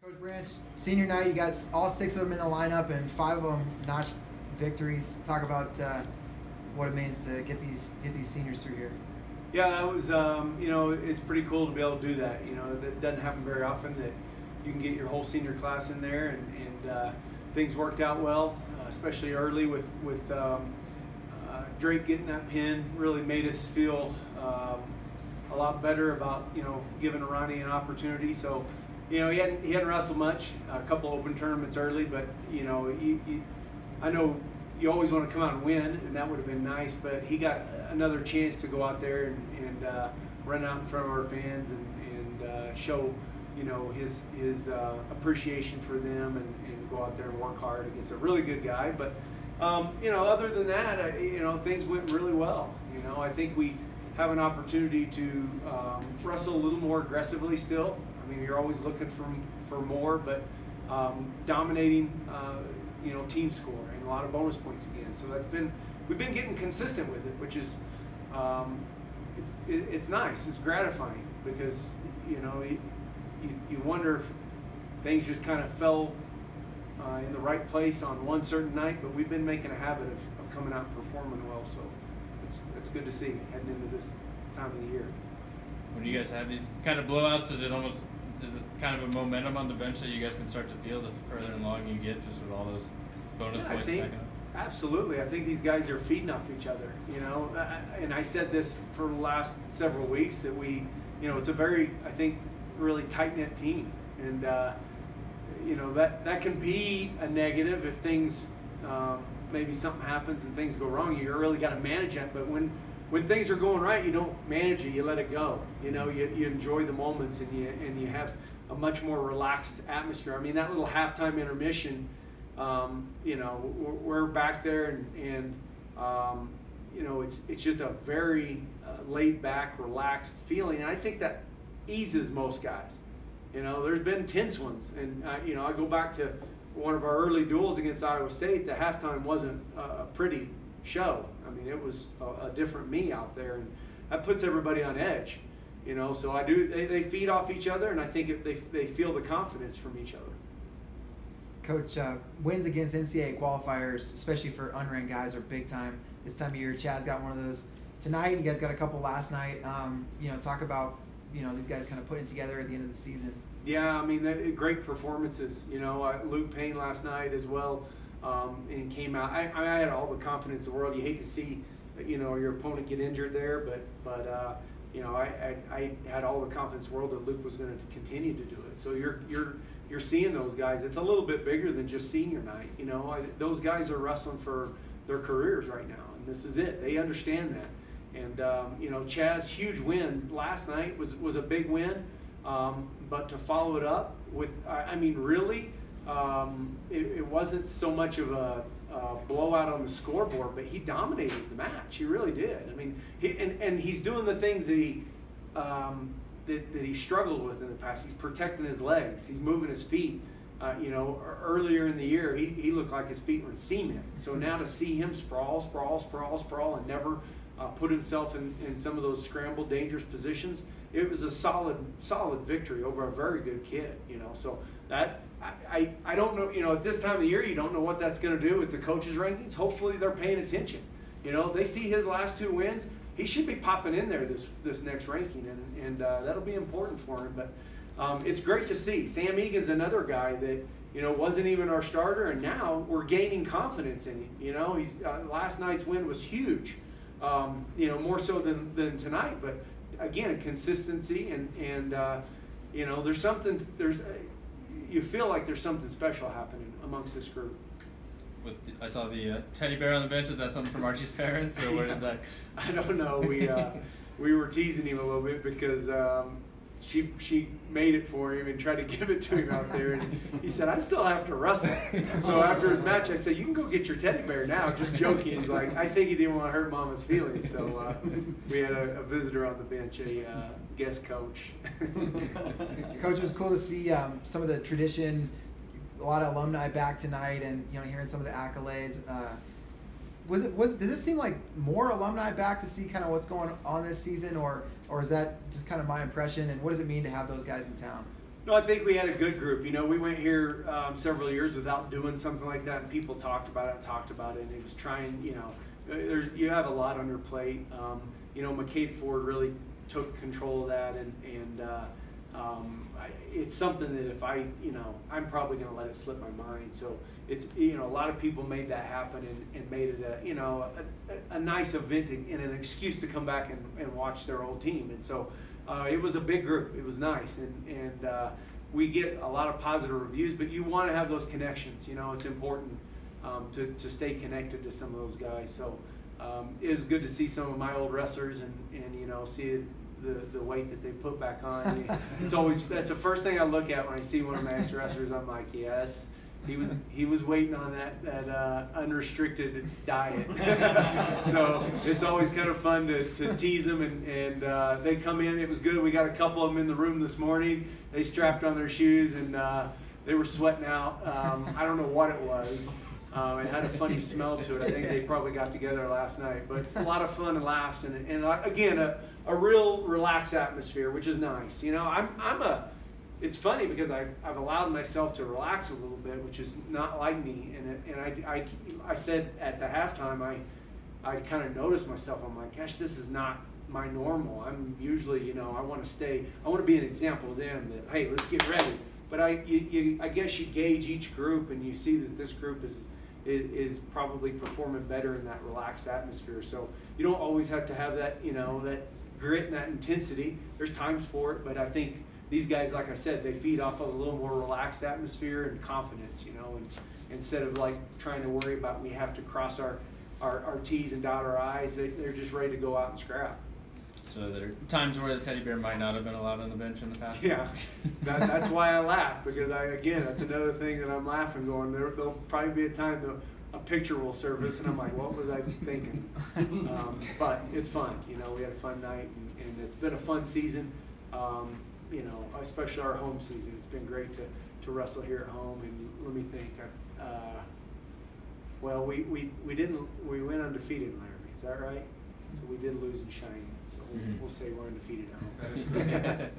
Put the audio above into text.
Coach Branch, senior night, you got all 6 of them in the lineup and 5 of them notched victories. Talk about what it means to get these seniors through here. Yeah, that was it's pretty cool to be able to do that. That doesn't happen very often, that you can get your whole senior class in there, and things worked out well, especially early with Drake getting that pin. Really made us feel a lot better about giving Ronnie an opportunity. So he hadn't wrestled much, a couple open tournaments early, but I know you always want to come out and win, and that would have been nice, but he got another chance to go out there and run out in front of our fans and show his appreciation for them and go out there and work hard against a really good guy. But other than that, things went really well. I think we have an opportunity to wrestle a little more aggressively still. I mean, you're always looking for more, but dominating team score and a lot of bonus points again. So we've been getting consistent with it, which is it's nice. It's gratifying because you wonder if things just kind of fell in the right place on one certain night, but we've been making a habit of coming out and performing well. So it's good to see heading into this time of the year. When you guys have these kind of blowouts, is it kind of a momentum on the bench that you guys can start to feel the further along you get, just with all those bonus points stacking up? Absolutely. I think these guys are feeding off each other, and I said this for the last several weeks that it's a very, I think, really tight-knit team, and that can be a negative if things maybe something happens and things go wrong. You really got to manage it, but when things are going right, you don't manage it, you let it go. You enjoy the moments, and you have a much more relaxed atmosphere. I mean, that little halftime intermission, we're back there, and it's just a very laid back, relaxed feeling, and I think that eases most guys. There's been tense ones, and I go back to one of our early duels against Iowa State. The halftime wasn't a pretty show. I mean, it was a different me out there, and that puts everybody on edge. So they feed off each other, and I think they feel the confidence from each other. Coach, wins against NCAA qualifiers, especially for unranked guys, are big time this time of year. Chad's got one of those tonight. You guys got a couple last night. Talk about these guys kind of putting together at the end of the season. Yeah, I mean, great performances. Luke Payne last night as well, and came out. I had all the confidence in the world. You hate to see, your opponent get injured there, but I had all the confidence in the world that Luke was going to continue to do it. So you're seeing those guys. It's a little bit bigger than just senior night. Those guys are wrestling for their careers right now, and this is it. They understand that. And Chaz's huge win last night was a big win, but to follow it up with, really, it wasn't so much of a blowout on the scoreboard, but he dominated the match. He really did. I mean, he's doing the things that he struggled with in the past. He's protecting his legs. He's moving his feet. Earlier in the year, he looked like his feet were in cement. So now to see him sprawl, and never put himself in some of those scrambled, dangerous positions, it was a solid victory over a very good kid. So that I don't know. At this time of the year, you don't know what that's going to do with the coaches' rankings. Hopefully, they're paying attention. They see his last 2 wins. He should be popping in there this next ranking, and that'll be important for him. But it's great to see. Sam Egan's another guy that wasn't even our starter, and now we're gaining confidence in him. He's last night's win was huge. More so than tonight, but again, consistency and you feel like there's something special happening amongst this group. I saw the teddy bear on the bench. Is that something from Archie's parents, or where did that? I don't know. We were teasing him a little bit because she made it for him and tried to give it to him out there, and he said, "I still have to wrestle." So after his match, I said, "You can go get your teddy bear now." Just joking. He's like, I think he didn't want to hurt Mama's feelings, so we had a visitor on the bench, a guest coach. Coach, it was cool to see some of the tradition, a lot of alumni back tonight, and hearing some of the accolades. Did this seem like more alumni back to see kind of what's going on this season, or is that just kind of my impression? And what does it mean to have those guys in town? No, I think we had a good group. You know, we went here several years without doing something like that, and people talked about it, and it was trying, you know, you have a lot on your plate. You know, McCade Ford really took control of that, and it's something that if you know, I'm probably going to let it slip my mind. So it's, you know, a lot of people made that happen and made it you know, a nice event and an excuse to come back and watch their old team. And so it was a big group. It was nice, and we get a lot of positive reviews. But you want to have those connections. You know, it's important to stay connected to some of those guys. So it was good to see some of my old wrestlers and you know, see the weight that they put back on. It's always, that's the first thing I look at when I see one of my ex wrestlers. I'm like, yes, he was waiting on that unrestricted diet. So it's always kind of fun to tease them, and they come in. It was good. We got a couple of them in the room this morning. They strapped on their shoes and they were sweating out. I don't know what it was. It had a funny smell to it. I think they probably got together last night, but a lot of fun and laughs, and again a real relaxed atmosphere, which is nice. You know, it's funny because I've allowed myself to relax a little bit, which is not like me, and I said at the halftime I kind of noticed myself. I'm like, gosh, this is not my normal. I'm usually, you know, I want to be an example to them that, hey, let's get ready. But I guess you gauge each group and you see that this group is probably performing better in that relaxed atmosphere. So you don't always have to have that, you know, that grit and that intensity. There's times for it, but I think these guys, like I said, they feed off of a little more relaxed atmosphere and confidence, you know, and instead of like trying to worry about we have to cross our T's and dot our I's, they're just ready to go out and scrap. So there are times where the teddy bear might not have been allowed on the bench in the past? Yeah, that's why I laugh, because again, that's another thing that I'm laughing going, there'll probably be a time that a picture will surface and I'm like, what was I thinking? But it's fun, you know, we had a fun night, and it's been a fun season, you know, especially our home season. It's been great to wrestle here at home, and let me think, well, we went undefeated in Wyoming, is that right? So we did lose in Cheyenne, so we'll say we're undefeated at home.